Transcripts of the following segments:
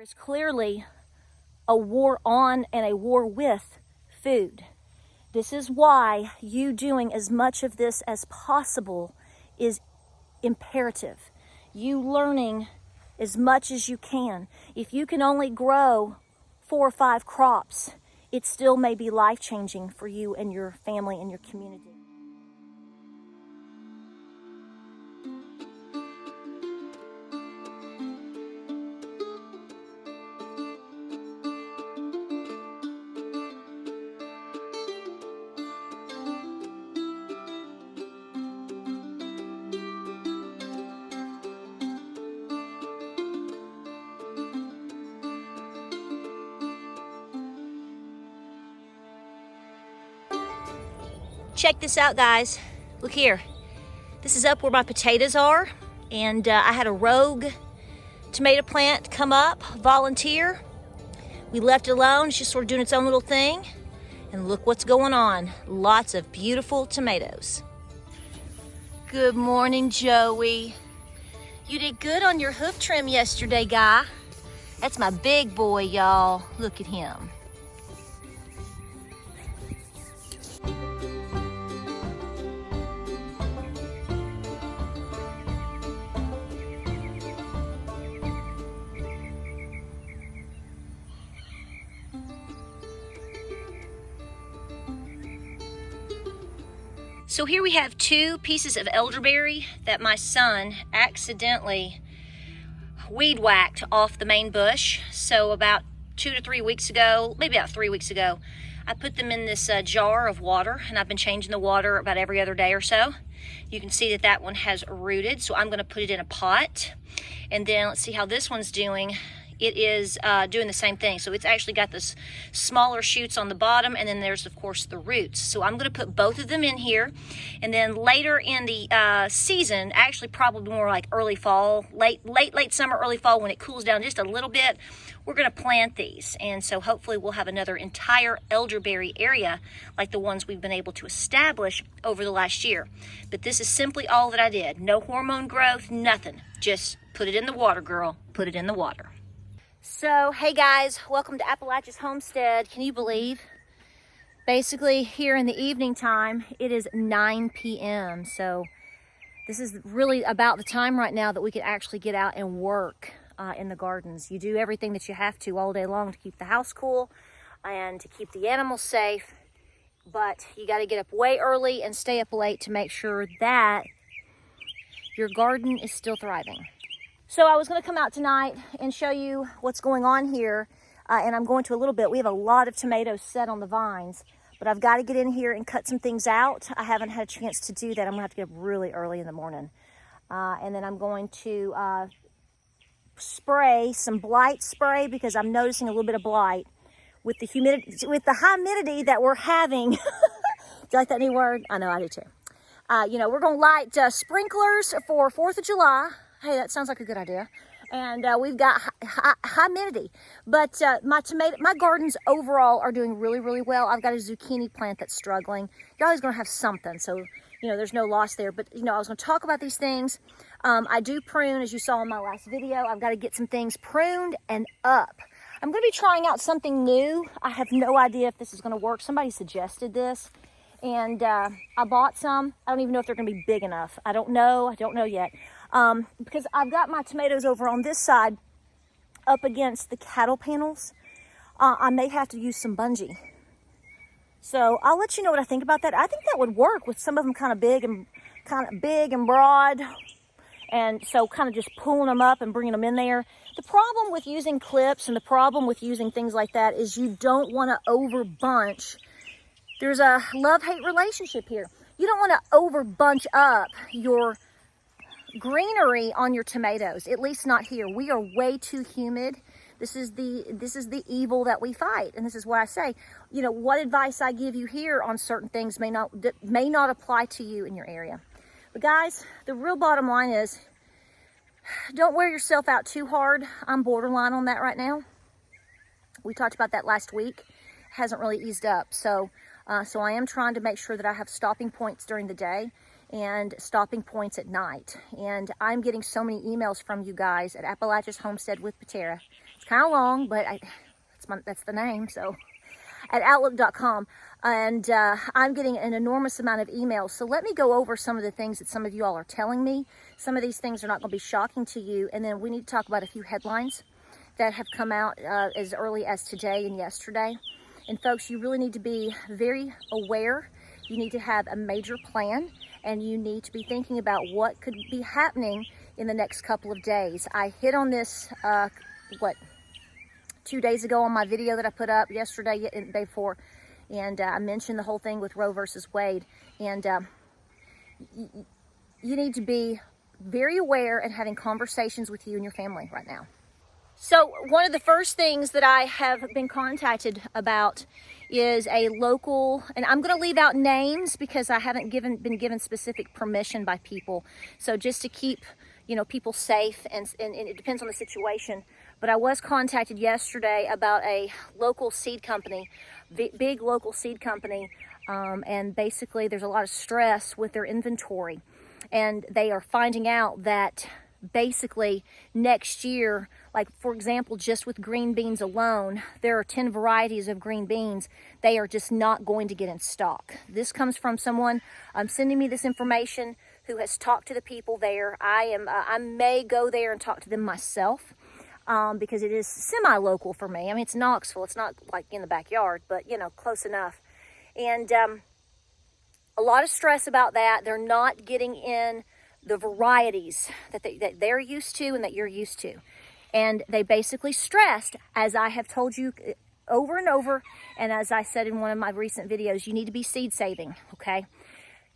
There is clearly a war on and a war with food. This is why you doing as much of this as possible is imperative. You learning as much as you can. If you can only grow 4 or 5 crops, it still may be life-changing for you and your family and your community. Check this out, guys. Look here. This is up where my potatoes are, and I had a rogue tomato plant come up, volunteer. We left it alone. It's just sort of doing its own little thing. And look what's going on. Lots of beautiful tomatoes. Good morning, Joey. You did good on your hoof trim yesterday, guy. That's my big boy, y'all. Look at him. So here we have 2 pieces of elderberry that my son accidentally weed whacked off the main bush. So about 2 to 3 weeks ago, maybe about 3 weeks ago, I put them in this jar of water, and I've been changing the water about every other day or so. You can see that that one has rooted, so I'm gonna put it in a pot. And then let's see how this one's doing. It is doing the same thing. So it's actually got this smaller shoots on the bottom, and then there's of course the roots. So I'm gonna put both of them in here, and then later in the season, actually probably more like early fall, late summer, early fall, when it cools down just a little bit, we're gonna plant these. And so hopefully we'll have another entire elderberry area like the ones we've been able to establish over the last year. But this is simply all that I did. No hormone growth, nothing. Just put it in the water, girl. Put it in the water. So, hey guys, welcome to Appalachia's Homestead. Can you believe? Basically, here in the evening time, it is 9 p.m. So this is really about the time right now that we could actually get out and work in the gardens. You do everything that you have to all day long to keep the house cool and to keep the animals safe. But you got to get up way early and stay up late to make sure that your garden is still thriving. So I was going to come out tonight and show you what's going on here, and I'm going to a little bit. We have a lot of tomatoes set on the vines, but I've got to get in here and cut some things out. I haven't had a chance to do that. I'm going to have to get up really early in the morning. And then I'm going to spray some blight spray, because I'm noticing a little bit of blight with the humidity, with the humidity that we're having. Do you like that new word? I know, I do too. You know, we're going to light sprinklers for 4th of July. Hey, that sounds like a good idea. And we've got high humidity. But my gardens overall are doing really, really well. I've got a zucchini plant that's struggling. You're always going to have something, so, you know, there's no loss there. But, you know, I was going to talk about these things. I do prune, as you saw in my last video. I've got to get some things pruned and up. I'm going to be trying out something new. I have no idea if this is going to work. Somebody suggested this, and I bought some. I don't even know if they're going to be big enough. I don't know. I don't know yet. Because I've got my tomatoes over on this side up against the cattle panels. I may have to use some bungee. So I'll let you know what I think about that. I think that would work with some of them kind of big and broad. And so kind of just pulling them up and bringing them in there. The problem with using clips and the problem with using things like that is you don't want to over bunch. There's a love-hate relationship here. You don't want to over bunch up your greenery on your tomatoes, at least not here. We are way too humid. This is the evil that we fight, and this is what I say. You know, what advice I give you here on certain things may not apply to you in your area. But guys, the real bottom line is, don't wear yourself out too hard. I'm borderline on that right now. We talked about that last week. It hasn't really eased up, so I am trying to make sure that I have stopping points during the day and stopping points at night. And I'm getting so many emails from you guys at Appalachia's Homestead with Patera. It's kind of long, but that's the name, so, at outlook.com. And I'm getting an enormous amount of emails. So let me go over some of the things that some of you all are telling me. Some of these things are not going to be shocking to you. And then we need to talk about a few headlines that have come out as early as today and yesterday. And folks, you really need to be very aware. You need to have a major plan, and you need to be thinking about what could be happening in the next couple of days. I hit on this, 2 days ago on my video that I put up yesterday and the day before, and I mentioned the whole thing with Roe versus Wade. And you need to be very aware and having conversations with you and your family right now. So one of the first things that I have been contacted about is a local, and I'm going to leave out names because I haven't been given specific permission by people. So just to keep, people safe, and it depends on the situation. But I was contacted yesterday about a local seed company, big local seed company, and basically there's a lot of stress with their inventory. And they are finding out that basically next year, like for example, just with green beans alone, there are 10 varieties of green beans. They are just not going to get in stock. This comes from someone sending me this information who has talked to the people there. I may go there and talk to them myself because it is semi-local for me. I mean, it's Knoxville. It's not like in the backyard, but close enough. And a lot of stress about that. They're not getting in the varieties that they're used to and that you're used to. And they basically stressed, as I have told you over and over, and as I said in one of my recent videos, you need to be seed saving, okay?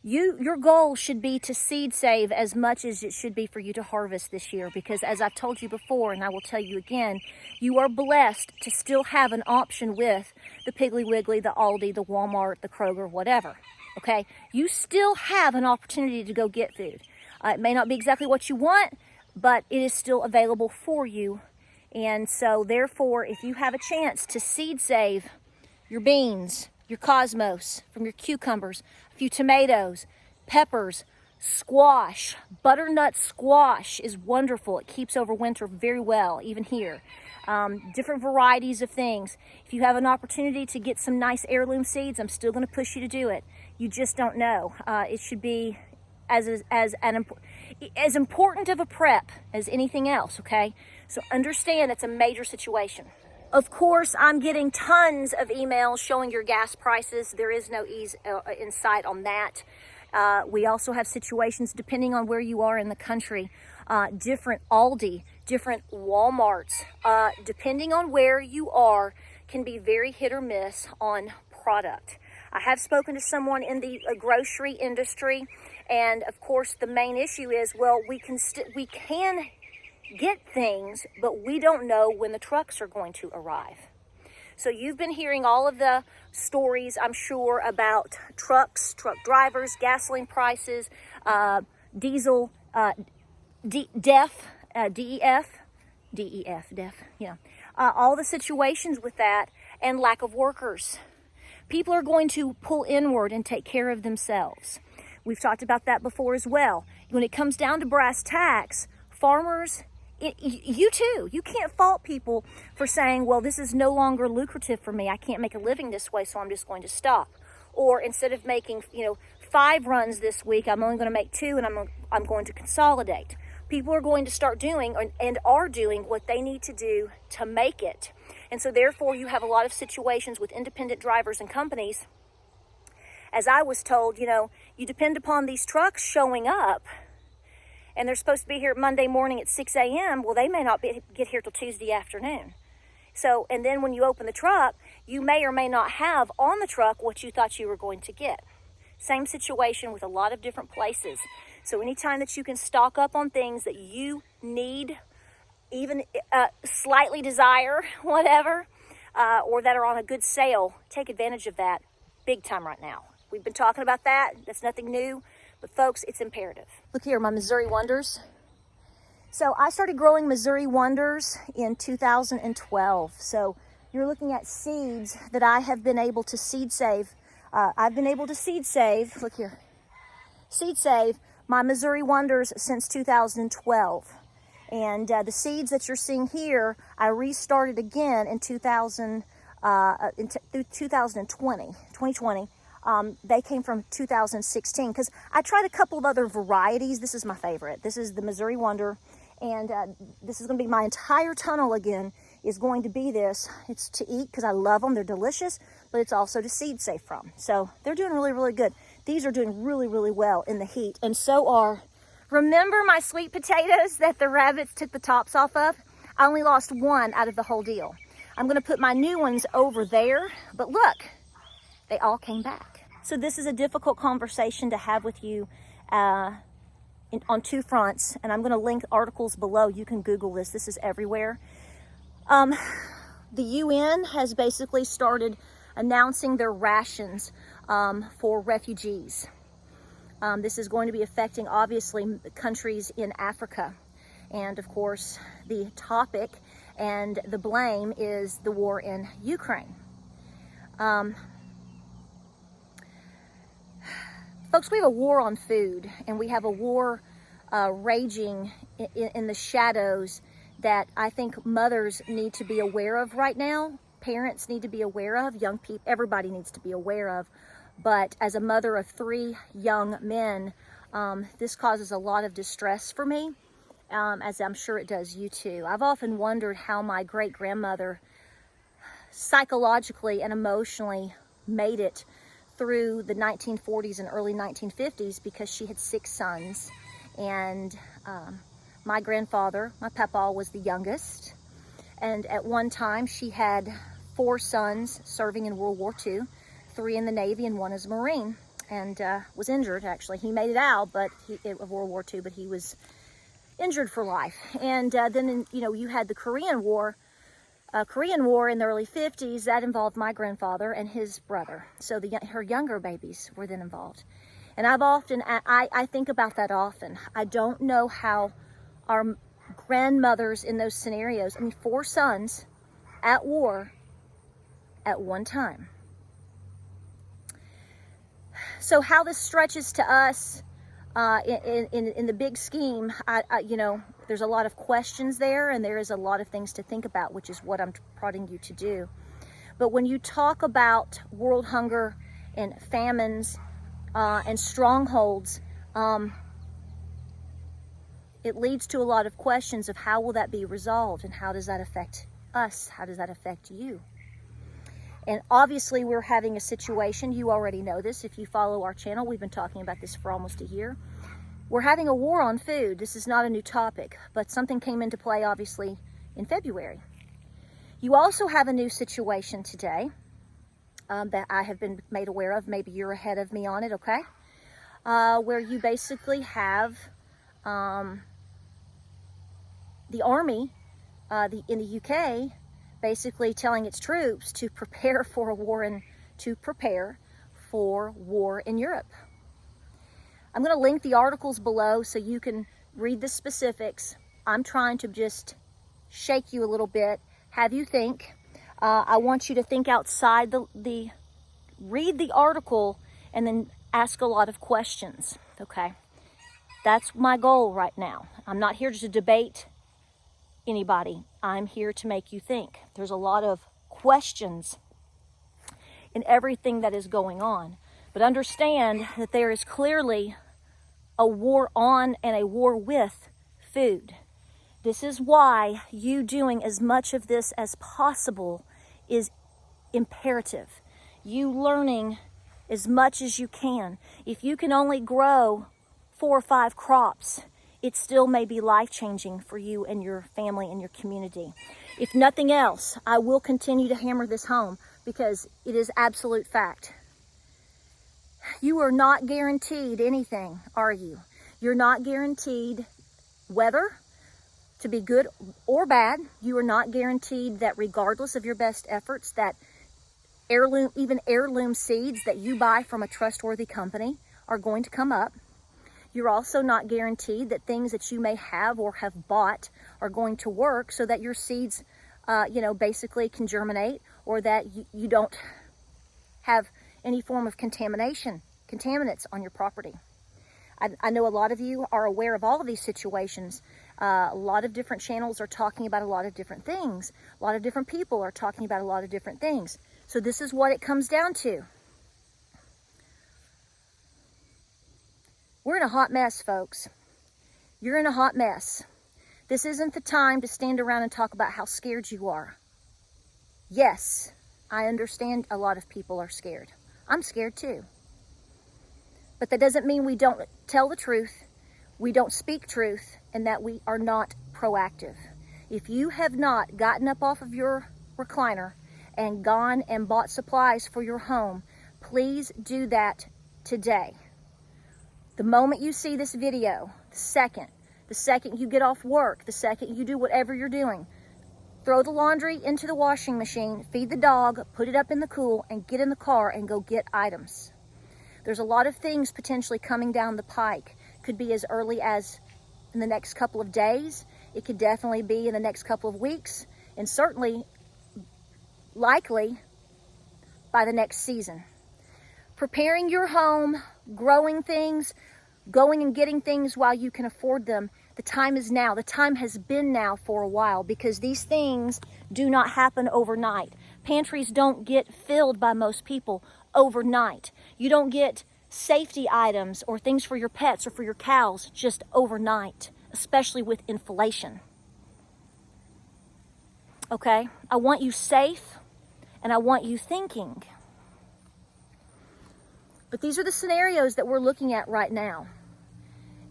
Your goal should be to seed save as much as it should be for you to harvest this year, because as I've told you before, and I will tell you again, you are blessed to still have an option with the Piggly Wiggly, the Aldi, the Walmart, the Kroger, whatever, okay? You still have an opportunity to go get food. It may not be exactly what you want, but it is still available for you. And so therefore, if you have a chance to seed save your beans, your cosmos, from your cucumbers, a few tomatoes, peppers, squash, butternut squash is wonderful. It keeps over winter very well, even here. Different varieties of things. If you have an opportunity to get some nice heirloom seeds, I'm still going to push you to do it. You just don't know. It should be as important of a prep as anything else, okay? So understand it's a major situation. Of course, I'm getting tons of emails showing your gas prices. There is no insight on that. We also have situations, depending on where you are in the country, different Aldi, different Walmarts, depending on where you are, can be very hit or miss on product. I have spoken to someone in the grocery industry, and of course the main issue is, well, we can get things, but we don't know when the trucks are going to arrive. So you've been hearing all of the stories, I'm sure, about trucks, truck drivers, gasoline prices, diesel, DEF, all the situations with that, and lack of workers. People are going to pull inward and take care of themselves. We've talked about that before as well. When it comes down to brass tacks, farmers, you too, you can't fault people for saying, well, this is no longer lucrative for me. I can't make a living this way, so I'm just going to stop. Or instead of making, 5 runs this week, I'm only going to make 2, and I'm going to consolidate. People are going to start doing and are doing what they need to do to make it. And so therefore you have a lot of situations with independent drivers and companies. As I was told, you depend upon these trucks showing up, and they're supposed to be here Monday morning at 6 a.m. Well, they may not get here till Tuesday afternoon. So, and then when you open the truck, you may or may not have on the truck what you thought you were going to get. Same situation with a lot of different places. So anytime that you can stock up on things that you need, even slightly desire, whatever, or that are on a good sale, take advantage of that big time right now. We've been talking about that. That's nothing new. But folks, it's imperative. Look here, my Missouri Wonders. So I started growing Missouri Wonders in 2012. So you're looking at seeds that I have been able to seed save. I've been able to seed save, look here, seed save my Missouri Wonders since 2012. And the seeds that you're seeing here, I restarted again in 2020. They came from 2016 because I tried a couple of other varieties. This is my favorite. This is the Missouri Wonder, and this is going to be my entire tunnel again. Is going to be this. It's to eat because I love them. They're delicious, but it's also to seed safe from. So they're doing really, really good. These are doing really, really well in the heat, and so are. Remember my sweet potatoes that the rabbits took the tops off of? I only lost one out of the whole deal. I'm going to put my new ones over there, but look, they all came back. So this is a difficult conversation to have with you on two fronts, and I'm going to link articles below. You can Google this. This is everywhere. The UN has basically started announcing their rations for refugees. This is going to be affecting, obviously, countries in Africa. And, of course, the topic and the blame is the war in Ukraine. Folks, we have a war on food, and we have a war raging in the shadows that I think mothers need to be aware of right now. Parents need to be aware of. Young people, everybody needs to be aware of. But as a mother of 3 young men, this causes a lot of distress for me, as I'm sure it does you too. I've often wondered how my great-grandmother psychologically and emotionally made it through the 1940s and early 1950s because she had 6 sons. And my grandfather, my papa, was the youngest. And at one time she had 4 sons serving in World War II. 3 in the Navy and 1 as a Marine, and was injured, actually. He made it out of World War II, but he was injured for life. And then, you had the Korean War in the early 50s. That involved my grandfather and his brother. So her younger babies were then involved. And I think about that often. I don't know how our grandmothers in those scenarios, 4 sons at war at one time. So how this stretches to us in the big scheme, there's a lot of questions there, and there is a lot of things to think about, which is what I'm prodding you to do. But when you talk about world hunger and famines and strongholds, it leads to a lot of questions of how will that be resolved, and how does that affect us? How does that affect you? And obviously we're having a situation, you already know this, if you follow our channel, we've been talking about this for almost a year. We're having a war on food. This is not a new topic, but something came into play obviously in February. You also have a new situation today that I have been made aware of. Maybe you're ahead of me on it, okay? Where you basically have the army in the UK basically telling its troops to prepare for a war in Europe. I'm going to link the articles below so you can read the specifics. I'm trying to just shake you a little bit, have you think. I want you to think outside read the article and then ask a lot of questions, okay? That's my goal right now. I'm not here to debate anybody. I'm here to make you think. There's a lot of questions in everything that is going on. But understand that there is clearly a war on and a war with food. This is why you doing as much of this as possible is imperative. You learning as much as you can. If you can only grow 4 or 5 crops, it still may be life-changing for you and your family and your community. If nothing else, I will continue to hammer this home because it is absolute fact. You are not guaranteed anything, are you? You're not guaranteed weather to be good or bad. You are not guaranteed that regardless of your best efforts, that even heirloom seeds that you buy from a trustworthy company are going to come up. You're also not guaranteed that things that you may have or have bought are going to work so that your seeds, basically can germinate, or that you don't have any form of contaminants on your property. I know a lot of you are aware of all of these situations. A lot of different channels are talking about a lot of different things. A lot of different people are talking about a lot of different things. So this is what it comes down to. We're in a hot mess, folks. You're in a hot mess. This isn't the time to stand around and talk about how scared you are. Yes, I understand a lot of people are scared. I'm scared too. But that doesn't mean we don't tell the truth, we don't speak truth, and that we are not proactive. If you have not gotten up off of your recliner and gone and bought supplies for your home, please do that today. The moment you see this video, the second you get off work, the second you do whatever you're doing, throw the laundry into the washing machine, feed the dog, put it up in the cool, and get in the car and go get items. There's a lot of things potentially coming down the pike. Could be as early as in the next couple of days. It could definitely be in the next couple of weeks, and certainly, likely, by the next season. Preparing your home, growing things, going and getting things while you can afford them. The time is now. The time has been now for a while, because these things do not happen overnight. Pantries don't get filled by most people overnight. You don't get safety items or things for your pets or for your cows just overnight, especially with inflation. Okay? I want you safe, and I want you thinking. But these are the scenarios that we're looking at right now.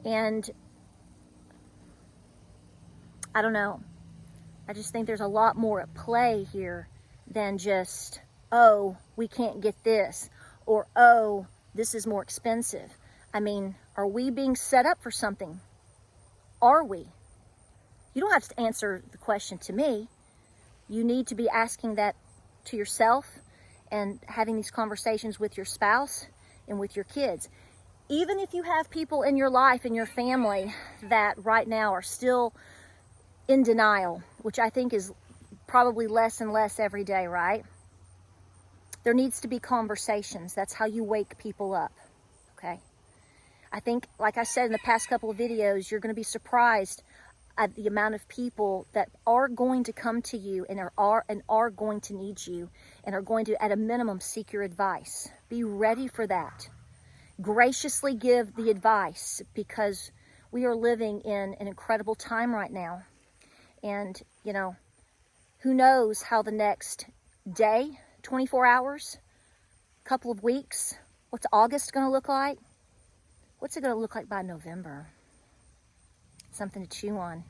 And I don't know. I just think there's a lot more at play here than just, oh, we can't get this, or oh, this is more expensive. I mean, are we being set up for something? Are we? You don't have to answer the question to me. You need to be asking that to yourself and having these conversations with your spouse and with your kids. Even if you have people in your life, in your family, that right now are still in denial, which I think is probably less and less every day, right? There needs to be conversations. That's how you wake people up, okay? I think, like I said in the past couple of videos, you're going to be surprised at the amount of people that are going to come to you and are going to need you and are going to, at a minimum, seek your advice. Be ready for that. Graciously give the advice, because we are living in an incredible time right now. And, you know, who knows how the next day, 24 hours, couple of weeks, what's August going to look like? What's it going to look like by November? Something to chew on.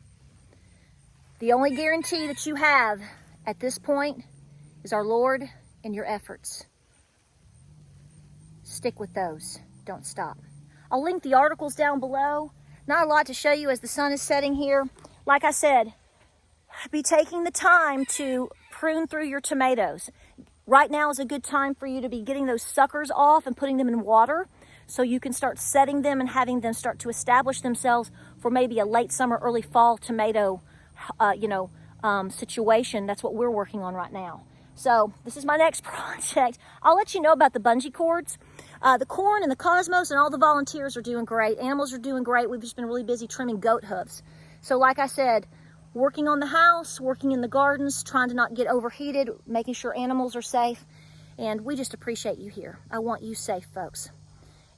The only guarantee that you have at this point is our Lord and your efforts. Stick with those. Don't stop. I'll link the articles down below. Not a lot to show you as the sun is setting here. Like I said, be taking the time to prune through your tomatoes. Right now is a good time for you to be getting those suckers off and putting them in water, so you can start setting them and having them start to establish themselves for maybe a late summer, early fall tomato situation. That's what we're working on right now. So this is my next project. I'll let you know about the bungee cords. The corn and the cosmos and all the volunteers are doing great. Animals are doing great. We've just been really busy trimming goat hooves. So like I said, working on the house, working in the gardens, trying to not get overheated, making sure animals are safe. And we just appreciate you here. I want you safe, folks.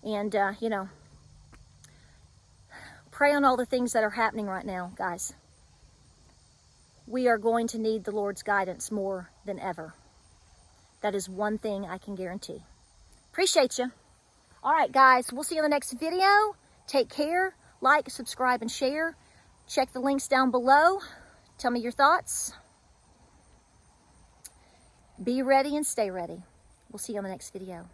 And, pray on all the things that are happening right now, guys. We are going to need the Lord's guidance more than ever. That is one thing I can guarantee. Appreciate you. All right, guys, we'll see you in the next video. Take care. Like, subscribe, and share. Check the links down below. Tell me your thoughts. Be ready and stay ready. We'll see you on the next video.